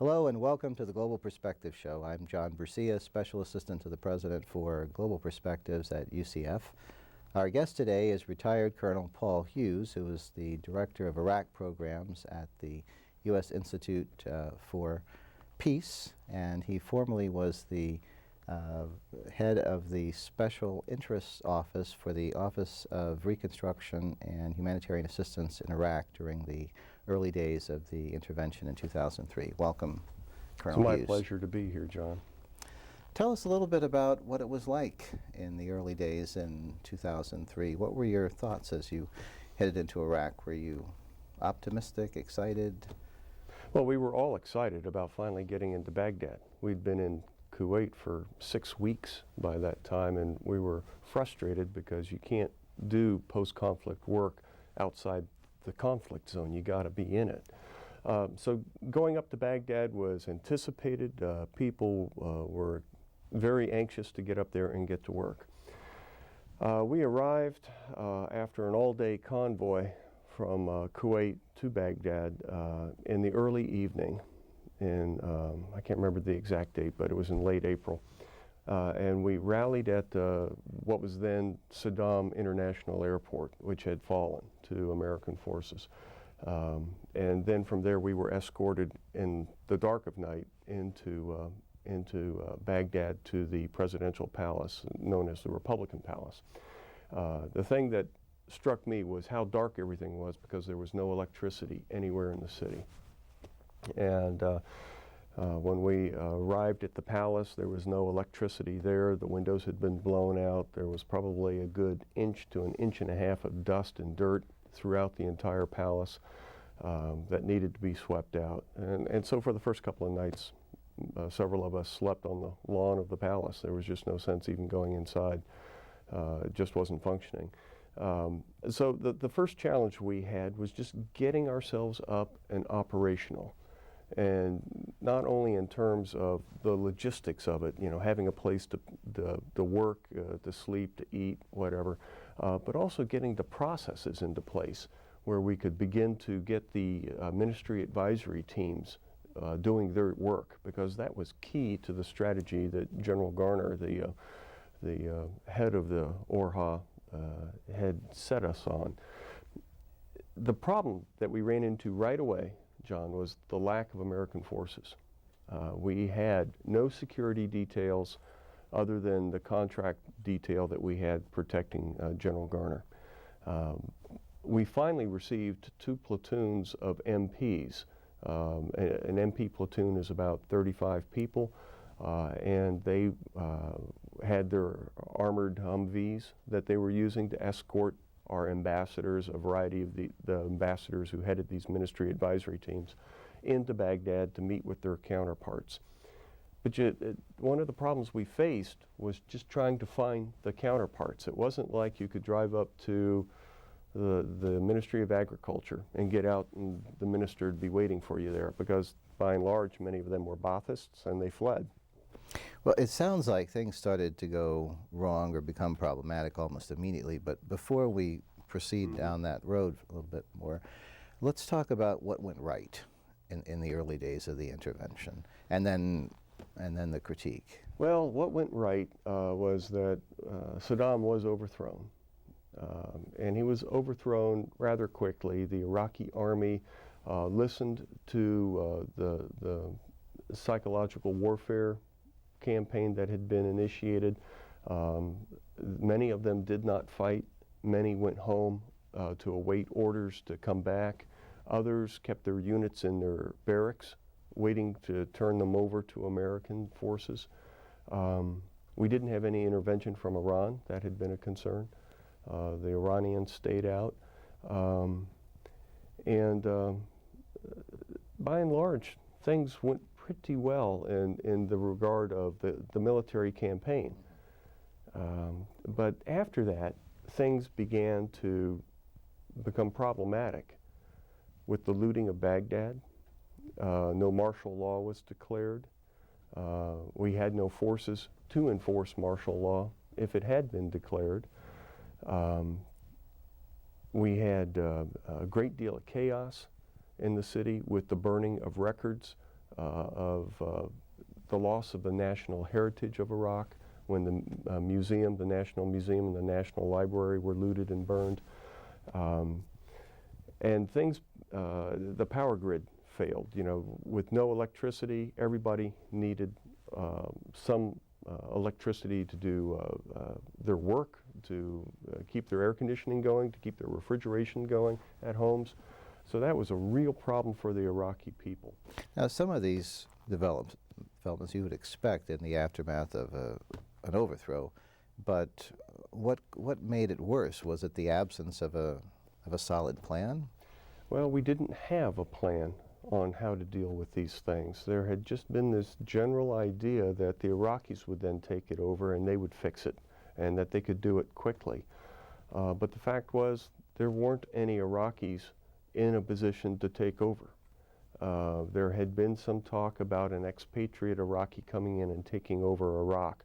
Hello and welcome to the Global Perspective Show. I'm John Bersia, Special Assistant to the President for Global Perspectives at UCF. Our guest today is retired Colonel Paul Hughes, who is the Director of Iraq Programs at the U.S. Institute for Peace, and he formerly was the head of the Special Interests Office for the Office of Reconstruction and Humanitarian Assistance in Iraq during the early days of the intervention in 2003. Welcome, Colonel Hughes. It's my pleasure to be here, John. Tell us a little bit about what it was like in the early days in 2003. What were your thoughts as you headed into Iraq? Were you optimistic, excited? Well, we were all excited about finally getting into Baghdad. We'd been in Kuwait for 6 weeks by that time, and we were frustrated because you can't do post-conflict work outside the conflict zone. You got to be in it. So going up to Baghdad was anticipated. People were very anxious to get up there and get to work. We arrived after an all-day convoy from Kuwait to Baghdad in the early evening. I can't remember the exact date, but it was in late April. And we rallied at what was then Saddam International Airport, which had fallen to American forces. And then from there we were escorted in the dark of night into Baghdad to the presidential palace, known as the Republican Palace. The thing that struck me was how dark everything was because there was no electricity anywhere in the city. And when we arrived at the palace, there was no electricity there. The windows had been blown out. There was probably a good inch to an inch and a half of dust and dirt throughout the entire palace that needed to be swept out. And so for the first couple of nights, several of us slept on the lawn of the palace. There was just no sense even going inside. It just wasn't functioning. So the first challenge we had was just getting ourselves up and operational. And not only in terms of the logistics of it, you know, having a place to work, to sleep, to eat, whatever, but also getting the processes into place where we could begin to get the ministry advisory teams doing their work, because that was key to the strategy that General Garner, the head of the ORHA, had set us on. The problem that we ran into right away, John, was the lack of American forces. We had no security details other than the contract detail that we had protecting General Garner. We finally received 2 platoons of MPs. An MP platoon is about 35 people, and they had their armored Humvees that they were using to escort our ambassadors, a variety of the ambassadors who headed these ministry advisory teams, into Baghdad to meet with their counterparts. But one of the problems we faced was just trying to find the counterparts. It wasn't like you could drive up to the Ministry of Agriculture and get out and the minister would be waiting for you there, because by and large many of them were Baathists and they fled. Well, it sounds like things started to go wrong or become problematic almost immediately, but before we proceed down that road a little bit more, let's talk about what went right in the early days of the intervention, and then the critique. Well, what went right was that Saddam was overthrown, and he was overthrown rather quickly. The Iraqi army listened to the psychological warfare campaign that had been initiated. Many of them did not fight. Many went home to await orders to come back. Others kept their units in their barracks, waiting to turn them over to American forces. We didn't have any intervention from Iran. That had been a concern. The Iranians stayed out. By and large, things went pretty well in the regard of the military campaign. But after that, things began to become problematic with the looting of Baghdad. No martial law was declared. We had no forces to enforce martial law if it had been declared. We had a great deal of chaos in the city with the burning of records of the loss of the national heritage of Iraq when the museum, the National Museum and the National Library were looted and burned. And things, the power grid failed. You know, with no electricity, everybody needed some electricity to do their work, to keep their air conditioning going, to keep their refrigeration going at homes. So that was a real problem for the Iraqi people. Now, some of these developments you would expect in the aftermath of an overthrow, but what made it worse? Was it the absence of a solid plan? Well, we didn't have a plan on how to deal with these things. There had just been this general idea that the Iraqis would then take it over and they would fix it, and that they could do it quickly. But the fact was, there weren't any Iraqis in a position to take over. There had been some talk about an expatriate Iraqi coming in and taking over Iraq.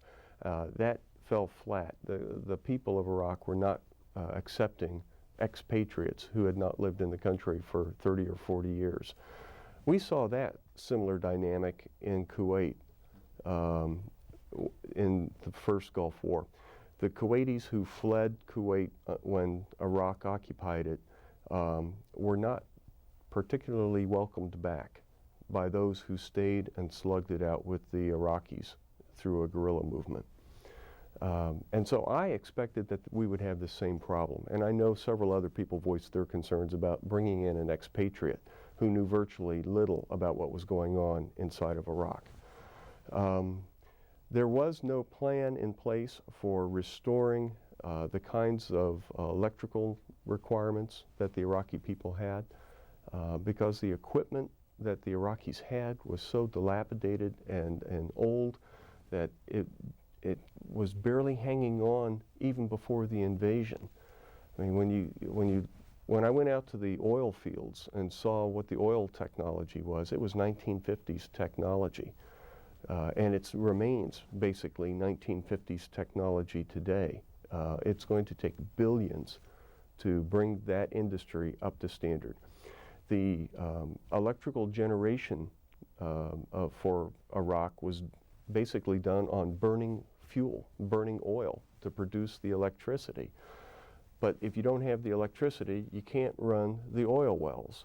That fell flat. The people of Iraq were not accepting expatriates who had not lived in the country for 30 or 40 years. We saw that similar dynamic in Kuwait in the first Gulf War. The Kuwaitis who fled Kuwait when Iraq occupied it were not particularly welcomed back by those who stayed and slugged it out with the Iraqis through a guerrilla movement. And so I expected that we would have the same problem. And I know several other people voiced their concerns about bringing in an expatriate who knew virtually little about what was going on inside of Iraq. There was no plan in place for restoring the kinds of electrical requirements that the Iraqi people had, because the equipment that the Iraqis had was so dilapidated and old that it was barely hanging on even before the invasion. I mean, when I went out to the oil fields and saw what the oil technology was, it was 1950s technology. And it remains basically 1950s technology today. It's going to take billions to bring that industry up to standard. The electrical generation for Iraq was basically done on burning fuel, burning oil to produce the electricity. But if you don't have the electricity, you can't run the oil wells.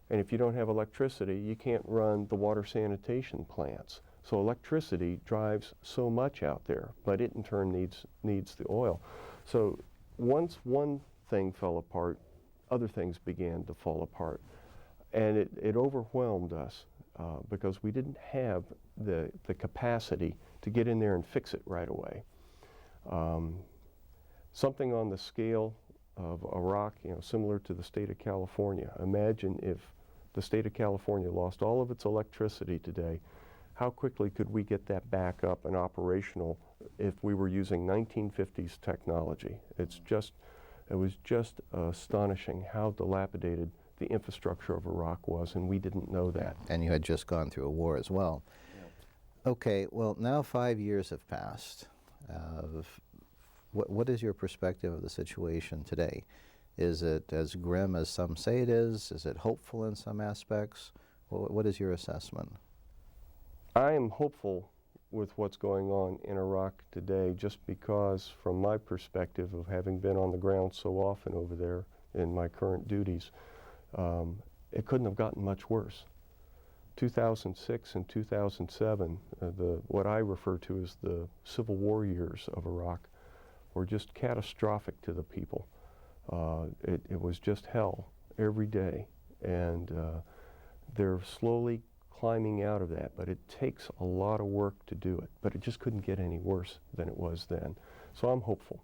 And if you don't have electricity, you can't run the water sanitation plants. So electricity drives so much out there, but it in turn needs the oil. So once one thing fell apart, other things began to fall apart. And it overwhelmed us because we didn't have the capacity to get in there and fix it right away. Something on the scale of Iraq, you know, similar to the state of California. Imagine if the state of California lost all of its electricity today. How quickly could we get that back up and operational if we were using 1950s technology? It was just astonishing how dilapidated the infrastructure of Iraq was, and we didn't know that. And you had just gone through a war as well. Yeah. Okay, well, now 5 years have passed. What is your perspective of the situation today? Is it as grim as some say it is? Is it hopeful in some aspects? What is your assessment? I am hopeful with what's going on in Iraq today, just because from my perspective of having been on the ground so often over there in my current duties, it couldn't have gotten much worse. 2006 and 2007, what I refer to as the Civil War years of Iraq, were just catastrophic to the people. It was just hell every day, and they're slowly climbing out of that, but it takes a lot of work to do it. But it just couldn't get any worse than it was then. So I'm hopeful.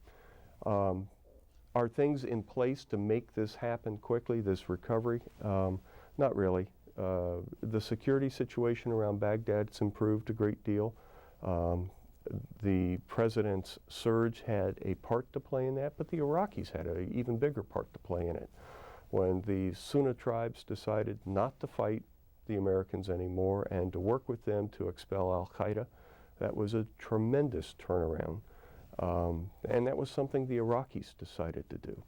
Are things in place to make this happen quickly, this recovery? Not really. The security situation around Baghdad's improved a great deal. The president's surge had a part to play in that, but the Iraqis had an even bigger part to play in it. When the Sunni tribes decided not to fight the Americans anymore and to work with them to expel Al-Qaeda, that was a tremendous turnaround. And that was something the Iraqis decided to do.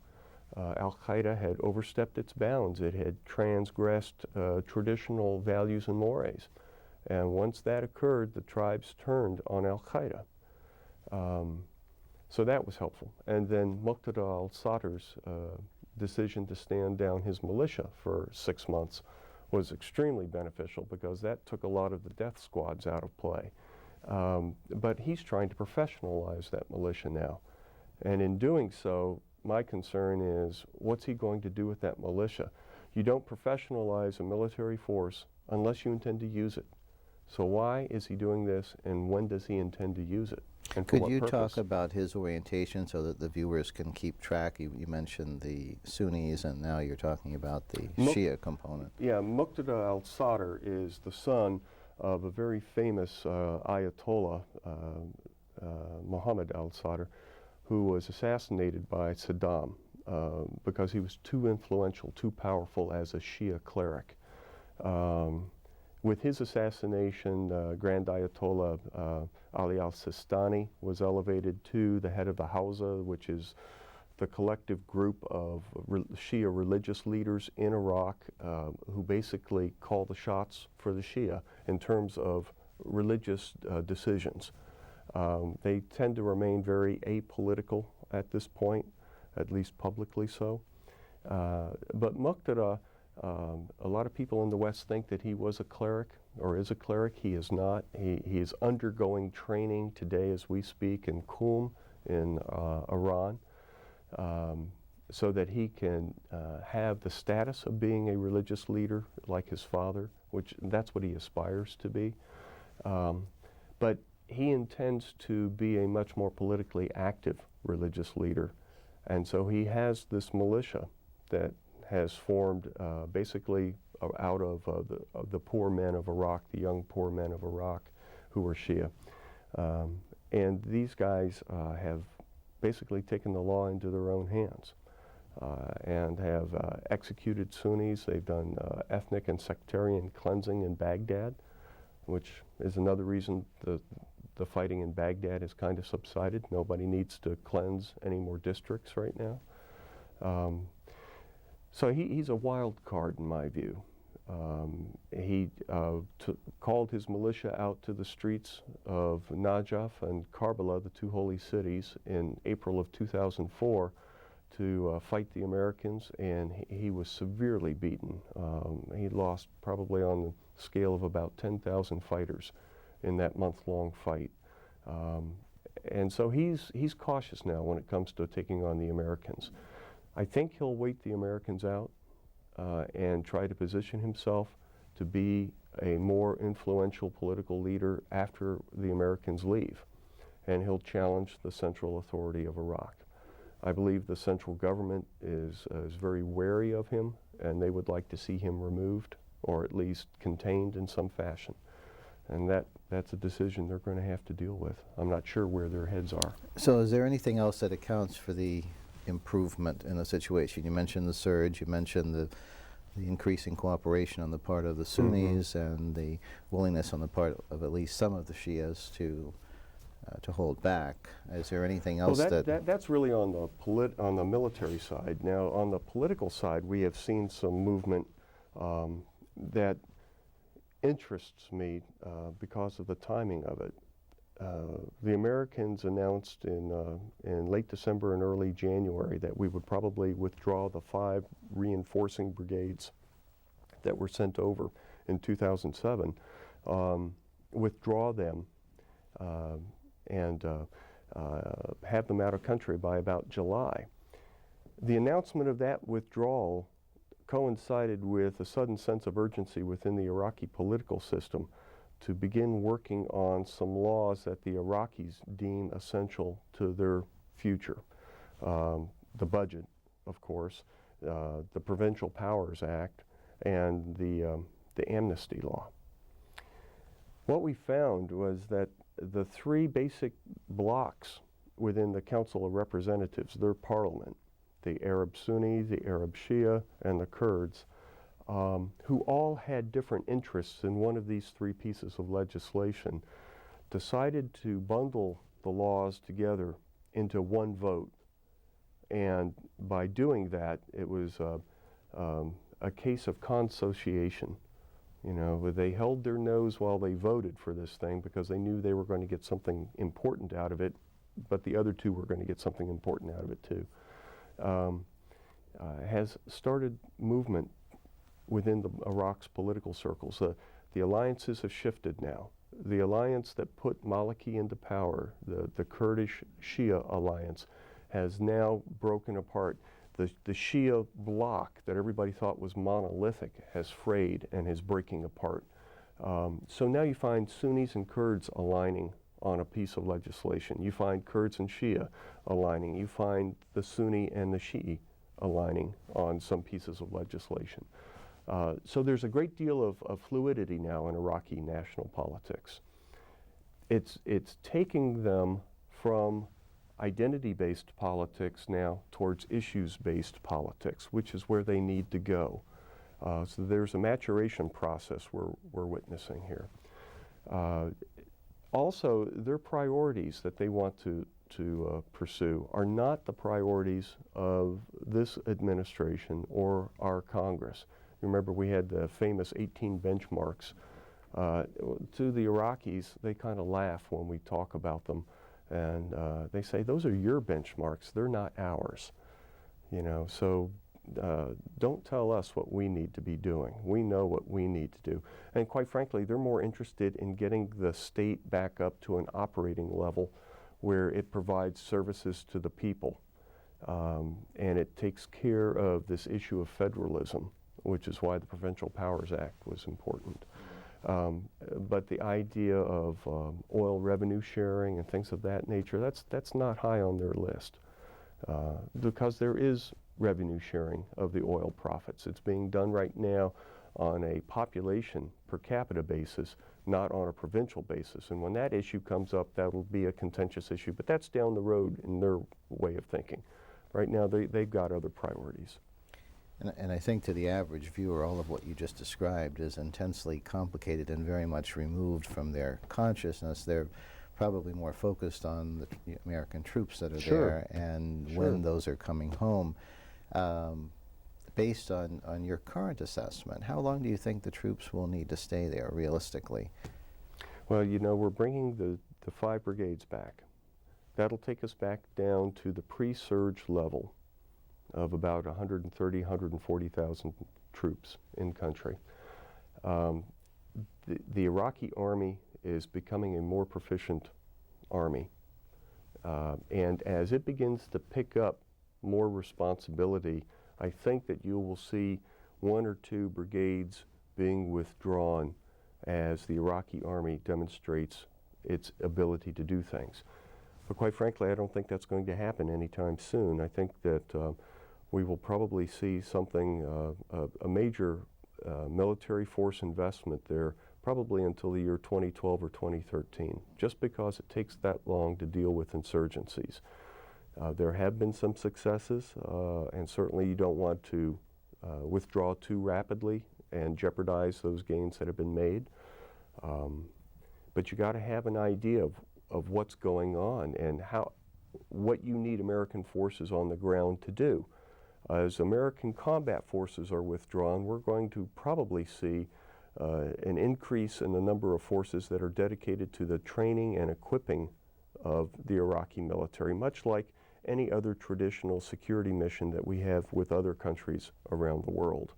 Al-Qaeda had overstepped its bounds. It had transgressed traditional values and mores. And once that occurred, the tribes turned on al-Qaeda. So that was helpful. And then Muqtada al-Sadr's decision to stand down his militia for 6 months was extremely beneficial, because that took a lot of the death squads out of play. But he's trying to professionalize that militia now. And in doing so, my concern is, what's he going to do with that militia? You don't professionalize a military force unless you intend to use it. So why is he doing this, and when does he intend to use it? And for Could what you purpose? talk about his orientation so that the viewers can keep track? You mentioned the Sunnis, and now you're talking about the Shia component. Yeah, Muqtada al-Sadr is the son of a very famous Ayatollah, Muhammad al-Sadr, who was assassinated by Saddam because he was too influential, too powerful as a Shia cleric. With his assassination, Grand Ayatollah Ali al-Sistani was elevated to the head of the Hawza, which is the collective group of Shia religious leaders in Iraq who basically call the shots for the Shia in terms of religious decisions. They tend to remain very apolitical at this point, at least publicly so. But Muqtada, a lot of people in the West think that he was a cleric or is a cleric. He is not. He is undergoing training today as we speak in Qum in Iran, so that he can have the status of being a religious leader like his father, which that's what he aspires to be. But he intends to be a much more politically active religious leader. And so he has this militia that has formed basically out of the poor men of Iraq, the young poor men of Iraq who were Shia. And these guys have basically taken the law into their own hands and have executed Sunnis. They've done ethnic and sectarian cleansing in Baghdad, which is another reason the fighting in Baghdad has kind of subsided. Nobody needs to cleanse any more districts right now. So he's a wild card in my view. He called his militia out to the streets of Najaf and Karbala, the two holy cities, in April of 2004 to fight the Americans, and he was severely beaten. He lost probably on the scale of about 10,000 fighters in that month-long fight. And so he's cautious now when it comes to taking on the Americans. I think he'll wait the Americans out and try to position himself to be a more influential political leader after the Americans leave. And he'll challenge the central authority of Iraq. I believe the central government is very wary of him, and they would like to see him removed or at least contained in some fashion. And that's a decision they're going to have to deal with. I'm not sure where their heads are. So is there anything else that accounts for the improvement in the situation? You mentioned the surge, you mentioned the increasing cooperation on the part of the Sunnis and the willingness on the part of at least some of the Shias to hold back. Is there anything else that's really on the military side. Now, on the political side, we have seen some movement that interests me because of the timing of it. The Americans announced in late December and early January that we would probably withdraw the 5 reinforcing brigades that were sent over in 2007, withdraw them and have them out of country by about July. The announcement of that withdrawal coincided with a sudden sense of urgency within the Iraqi political system to begin working on some laws that the Iraqis deem essential to their future. The budget, of course, the Provincial Powers Act, and the amnesty law. What we found was that the 3 basic blocks within the Council of Representatives, their parliament, the Arab Sunni, the Arab Shia, and the Kurds, who all had different interests in one of these 3 pieces of legislation, decided to bundle the laws together into one vote. And by doing that, it was a case of consociation, You know, they held their nose while they voted for this thing because they knew they were going to get something important out of it, but the other two were going to get something important out of it too. Has started movement within Iraq's political circles. The alliances have shifted now. The alliance that put Maliki into power, the Kurdish Shia alliance, has now broken apart. The Shia bloc that everybody thought was monolithic has frayed and is breaking apart. So now you find Sunnis and Kurds aligning on a piece of legislation. You find Kurds and Shia aligning. You find the Sunni and the Shi'i aligning on some pieces of legislation. So there's a great deal of fluidity now in Iraqi national politics. It's taking them from identity-based politics now towards issues-based politics, which is where they need to go. So there's a maturation process we're witnessing here. Also, their priorities that they want to pursue are not the priorities of this administration or our Congress. Remember, we had the famous 18 benchmarks. To the Iraqis, they kind of laugh when we talk about them, and they say, those are your benchmarks, they're not ours. You know, so don't tell us what we need to be doing. We know what we need to do. And quite frankly, they're more interested in getting the state back up to an operating level where it provides services to the people. And it takes care of this issue of federalism, which is why the Provincial Powers Act was important. But the idea of oil revenue sharing and things of that nature, that's not high on their list. Because there is revenue sharing of the oil profits. It's being done right now on a population per capita basis, not on a provincial basis. And when that issue comes up, that'll be a contentious issue, but that's down the road in their way of thinking. Right now, they've got other priorities. And I think to the average viewer, all of what you just described is intensely complicated and very much removed from their consciousness. They're probably more focused on the American troops that are there and when those are coming home. Based on your current assessment, how long do you think the troops will need to stay there realistically? Well, you know, we're bringing the 5 brigades back. That'll take us back down to the pre-surge level of about 130, 140,000 troops in country. The Iraqi army is becoming a more proficient army. And as it begins to pick up more responsibility, I think that you will see 1 or 2 brigades being withdrawn as the Iraqi army demonstrates its ability to do things. But quite frankly, I don't think that's going to happen anytime soon. I think that we will probably see something, a major military force investment there probably until the year 2012 or 2013, just because it takes that long to deal with insurgencies. There have been some successes, and certainly you don't want to withdraw too rapidly and jeopardize those gains that have been made. But you got to have an idea of what's going on and what you need American forces on the ground to do. As American combat forces are withdrawn, we're going to probably see an increase in the number of forces that are dedicated to the training and equipping of the Iraqi military, much like any other traditional security mission that we have with other countries around the world.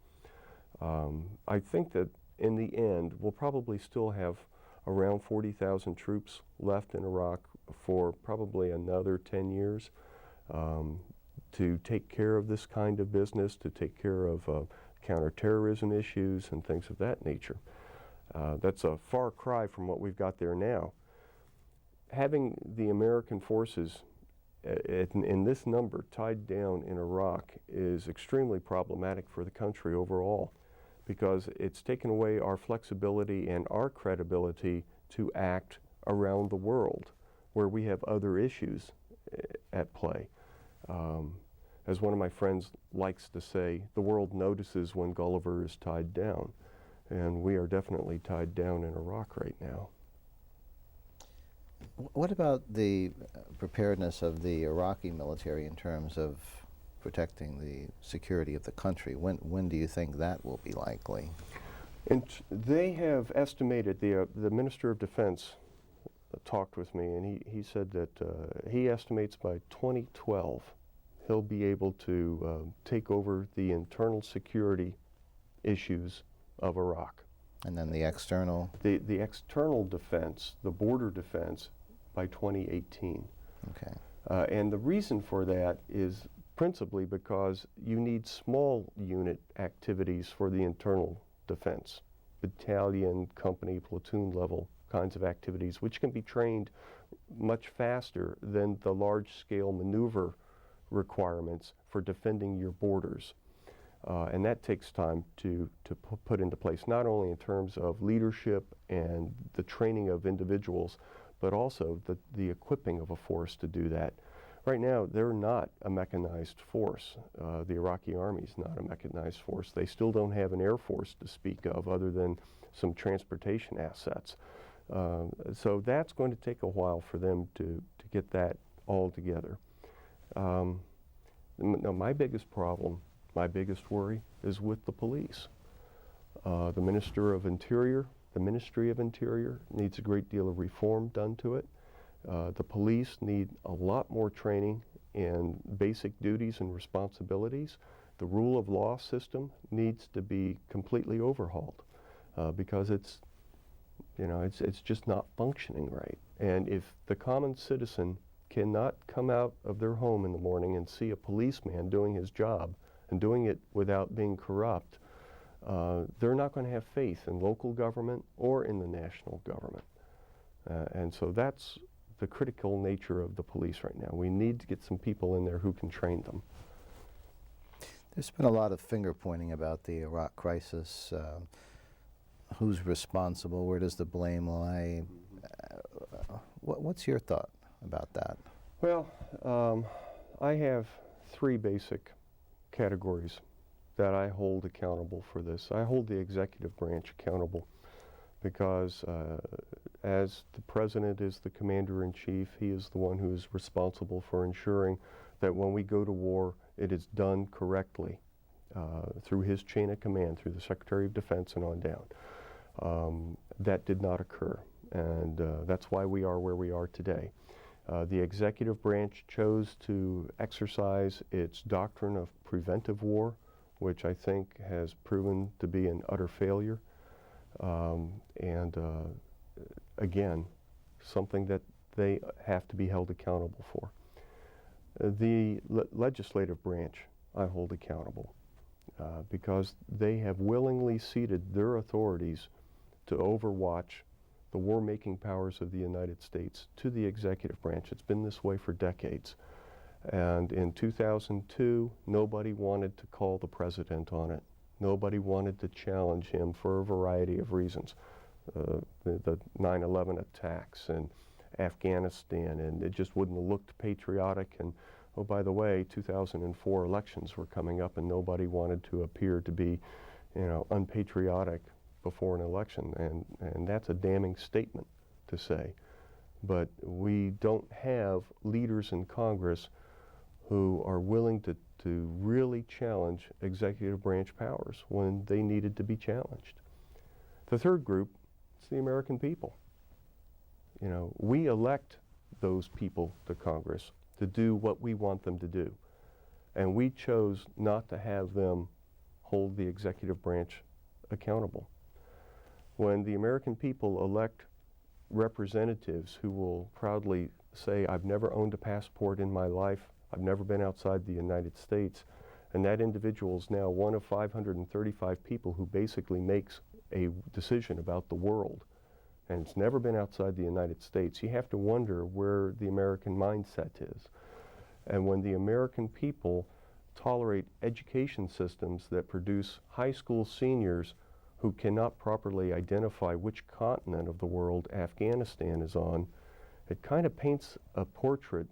I think that in the end, we'll probably still have around 40,000 troops left in Iraq for probably another 10 years to take care of this kind of business, to take care of counterterrorism issues and things of that nature. That's a far cry from what we've got there now. Having the American forces in this number tied down in Iraq is extremely problematic for the country overall, because it's taken away our flexibility and our credibility to act around the world where we have other issues at play. As one of my friends likes to say, the world notices when Gulliver is tied down, and we are definitely tied down in Iraq right now. What about the preparedness of the Iraqi military in terms of protecting the security of the country? When do you think that will be likely? And they have estimated, the Minister of Defense talked with me, and he said that he estimates by 2012 he'll be able to take over the internal security issues of Iraq. And then the external? The external defense, the border defense, by 2018. Okay. And the reason for that is principally because you need small unit activities for the internal defense, battalion, company, platoon level kinds of activities, which can be trained much faster than the large-scale maneuver requirements for defending your borders. And that takes time to put into place, not only in terms of leadership and the training of individuals, but also the equipping of a force to do that. Right now, they're not a mechanized force. The Iraqi army is not a mechanized force. They still don't have an air force to speak of other than some transportation assets. So that's going to take a while for them to get that all together. No, my biggest problem, my biggest worry is with the police. The Ministry of Interior needs a great deal of reform done to it. The police need a lot more training in basic duties and responsibilities. The rule of law system needs to be completely overhauled because it's just not functioning right. And if the common citizen cannot come out of their home in the morning and see a policeman doing his job and doing it without being corrupt, they're not going to have faith in local government or in the national government. And so that's the critical nature of the police right now. We need to get some people in there who can train them. There's been a lot of finger pointing about the Iraq crisis. Who's responsible? Where does the blame lie? What's your thought about that? Well, I have three basic categories that I hold accountable for this. I hold the executive branch accountable because as the president is the commander-in-chief, he is the one who is responsible for ensuring that when we go to war, it is done correctly through his chain of command, through the Secretary of Defense and on down. That did not occur, and that's why we are where we are today. The executive branch chose to exercise its doctrine of preventive war, which I think has proven to be an utter failure. Again, something that they have to be held accountable for. The legislative branch I hold accountable because they have willingly ceded their authorities to overwatch the war-making powers of the United States to the executive branch. It's been this way for decades. And in 2002, nobody wanted to call the president on it. Nobody wanted to challenge him for a variety of reasons. The 9/11 attacks and Afghanistan, and it just wouldn't have looked patriotic. And oh, by the way, 2004 elections were coming up, and nobody wanted to appear to be, unpatriotic before an election. And that's a damning statement to say. But we don't have leaders in Congress who are willing to really challenge executive branch powers when they needed to be challenged. The third group is the American people. We elect those people to Congress to do what we want them to do. And we chose not to have them hold the executive branch accountable. When the American people elect representatives who will proudly say, I've never owned a passport in my life, I've never been outside the United States, and that individual is now one of 535 people who basically makes a decision about the world, and it's never been outside the United States, you have to wonder where the American mindset is. And when the American people tolerate education systems that produce high school seniors who cannot properly identify which continent of the world Afghanistan is on, it kind of paints a portrait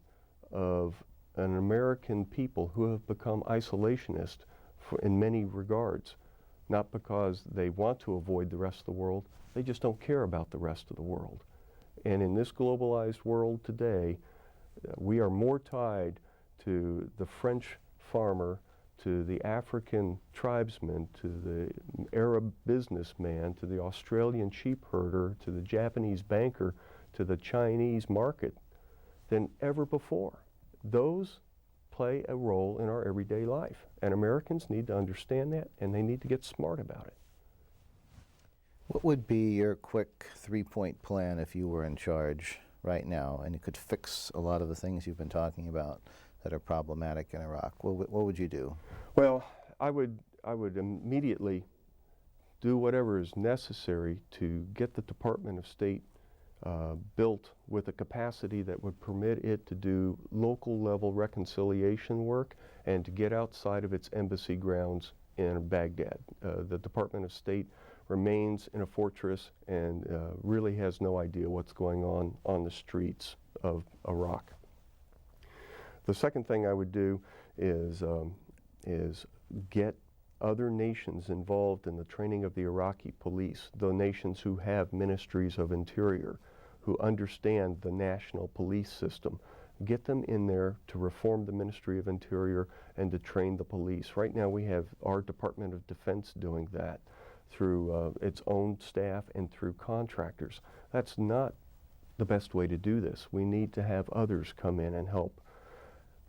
of an American people who have become isolationist in many regards, not because they want to avoid the rest of the world, they just don't care about the rest of the world. And in this globalized world today, we are more tied to the French farmer, to the African tribesman, to the Arab businessman, to the Australian sheep herder, to the Japanese banker, to the Chinese market than ever before. Those play a role in our everyday life, and Americans need to understand that, and they need to get smart about it. What would be your quick three-point plan if you were in charge right now and you could fix a lot of the things you've been talking about that are problematic in Iraq? What would you do? Well, I would immediately do whatever is necessary to get the Department of State built with a capacity that would permit it to do local level reconciliation work and to get outside of its embassy grounds in Baghdad. The Department of State remains in a fortress and really has no idea what's going on the streets of Iraq. The second thing I would do is get other nations involved in the training of the Iraqi police, the nations who have ministries of interior, who understand the national police system. Get them in there to reform the Ministry of Interior and to train the police. Right now we have our Department of Defense doing that through its own staff and through contractors. That's not the best way to do this. We need to have others come in and help.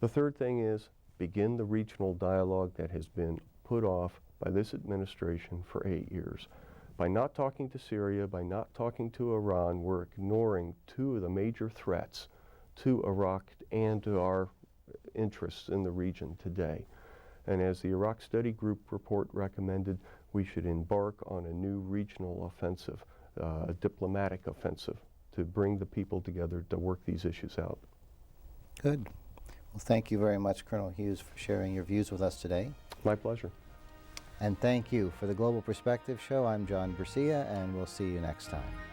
The third thing is begin the regional dialogue that has been put off by this administration for 8 years. By not talking to Syria, by not talking to Iran, we're ignoring two of the major threats to Iraq and to our interests in the region today. And as the Iraq Study Group report recommended, we should embark on a new regional offensive, a diplomatic offensive, to bring the people together to work these issues out. Good. Well, thank you very much, Colonel Hughes, for sharing your views with us today. My pleasure. And thank you. For the Global Perspective Show, I'm John Bersia, and we'll see you next time.